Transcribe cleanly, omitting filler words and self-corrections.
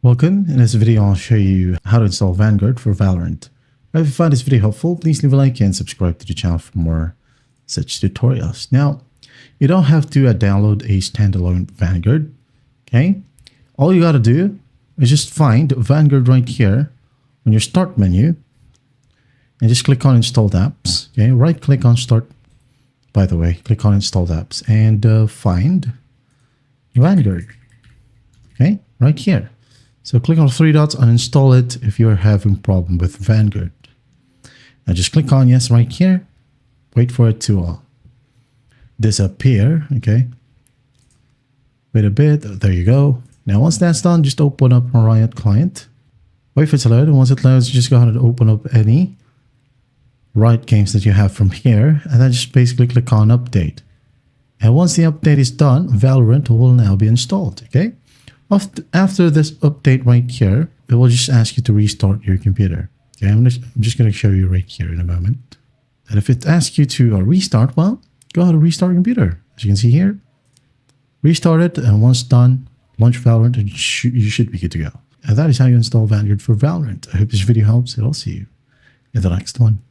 Welcome. In this video, I'll show you how to install Vanguard for Valorant. If you find this video helpful, please leave a like and subscribe to the channel for more such tutorials. Now, you don't have to download a standalone Vanguard, okay? All you gotta do is just find Vanguard right here on your start menu and just click on installed apps, okay? Right click on start, by the way, click on installed apps and find Vanguard, okay? Right here. So click on the three dots and install it if you're having problem with Vanguard. Now just click on yes right here. Wait for it to disappear. Okay. Wait a bit. There you go. Now once that's done, just open up a Riot client. Wait for it to load. And once it loads, just go ahead and open up any Riot games that you have from here. And then just basically click on update. And once the update is done, Valorant will now be installed. Okay. After this update right here, it will just ask you to restart your computer. Okay, I'm just going to show you right here in a moment. And if it asks you to restart, well, go ahead and restart your computer. As you can see here, restart it, and once done, launch Valorant, and you should be good to go. And that is how you install Vanguard for Valorant. I hope this video helps, and I'll see you in the next one.